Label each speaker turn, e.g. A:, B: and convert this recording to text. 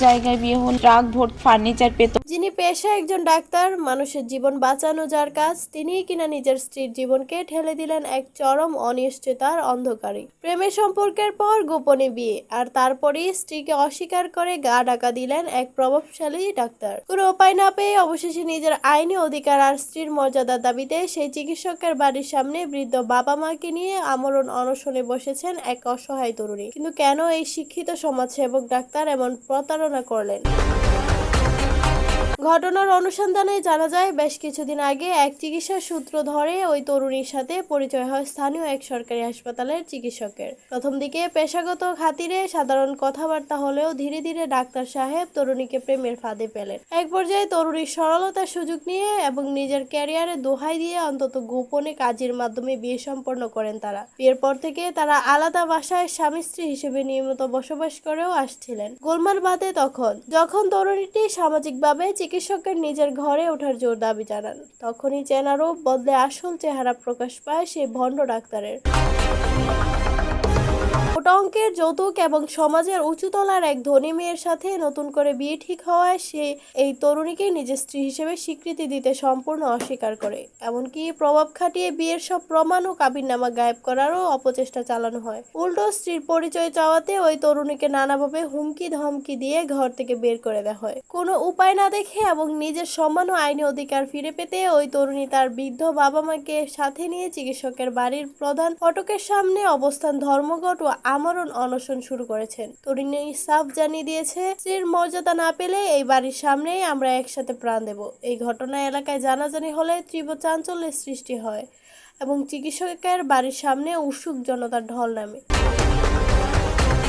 A: জায়গায় বিয়ে হল, ট্রাক ভর্তি ফার্নিচার পেত।
B: যিনি পেশায় একজন ডাক্তার, মানুষের জীবন বাঁচানো যার কাজ, তিনিই কিনা নিজের স্ত্রীর জীবনকে ঠেলে দিলেন এক চরম অনিশ্চয়তার অন্ধকারে। প্রেমের সম্পর্কের পর গোপনে বিয়ে, আর তারপরেই স্ত্রীকে অস্বীকার করে গা ঢাকা দিলেন এক প্রভাবশালী ডাক্তার। কোনো উপায় না পেয়ে অবশেষে নিজের আইনি অধিকার আর স্ত্রীর মর্যাদার দাবিতে সেই চিকিৎসকের বাড়ির সামনে বৃদ্ধ বাবা মাকে নিয়ে আমরণ অনশনে বসেছেন এক অসহায় তরুণী। কিন্তু কেন এই শিক্ষিত সমাজসেবক ডাক্তার এমন প্রতারণা করলেন? ঘটনার অনুসন্ধানে জানা যায়, বেশ কিছুদিন আগে এক চিকিৎসা সূত্র ধরে ওই তরুণীর সাথে পরিচয় হয় স্থানীয় এক সরকারি হাসপাতালের চিকিৎসকের। প্রথম দিকে পেশাগত খাতিরে সাধারণ কথাবার্তা হলেও ধীরে ধীরে ডাক্তার সাহেব তরুণীকে প্রেমের ফাঁদে পেলেন। এক পর্যায়ে তরুণীর সরলতার সুযোগ নিয়ে এবং নিজের ক্যারিয়ারে দোহাই দিয়ে অন্তত গোপনে কাজের মাধ্যমে বিয়ে সম্পন্ন করেন তারা। বিয়ের পর থেকে তারা আলাদা বাসায় স্বামী স্ত্রী হিসেবে নিয়মিত বসবাস করেও আসছিলেন। গোলমাল বাধে যখন তরুণীটি সামাজিকভাবে চিকিৎসকের নিজের ঘরে ওঠার জোর দাবি জানান। তখনই চেনা রূপ বদলে আসল চেহারা প্রকাশ পায় সেই ভণ্ড ডাক্তারের। মোটা অঙ্কের যৌতুক এবং সমাজের উঁচুতলার এক ধনী মেয়ের সাথে নতুন করে বিয়ে ঠিক হওয়ায় সে এই তরুণীকে নিজের স্ত্রী হিসেবে স্বীকৃতি দিতে সম্পূর্ণ অস্বীকার করে। এমনকি প্রভাব খাটিয়ে বিয়ের সব প্রমাণ ও কাবিননামা গায়েব করারও অপচেষ্টা চালানো হয়। উল্টো স্ত্রীর পরিচয় চাওয়াতে ওই তরুণীকে নানাভাবে হুমকি ধমকি দিয়ে ঘর থেকে বের করে দেওয়া হয়। কোনো উপায় না দেখে এবং নিজের সম্মান ও আইনি অধিকার ফিরে পেতে ওই তরুণী তার বৃদ্ধ বাবা মাকে সাথে নিয়ে চিকিৎসকের বাড়ির প্রধান ফটকের সামনে অবস্থান ধর্মঘট ও আমরণ অনশন শুরু করেছেন। তরুণী সাফ জানিয়ে দিয়েছে, স্ত্রীর মর্যাদা না পেলে এই বাড়ির সামনেই আমরা একসাথে প্রাণ দেব। এই ঘটনা এলাকায় জানাজানি হলে তীব্র চাঞ্চল্যের সৃষ্টি হয় এবং চিকিৎসকের বাড়ির সামনে উৎসুক জনতার ঢল নামে।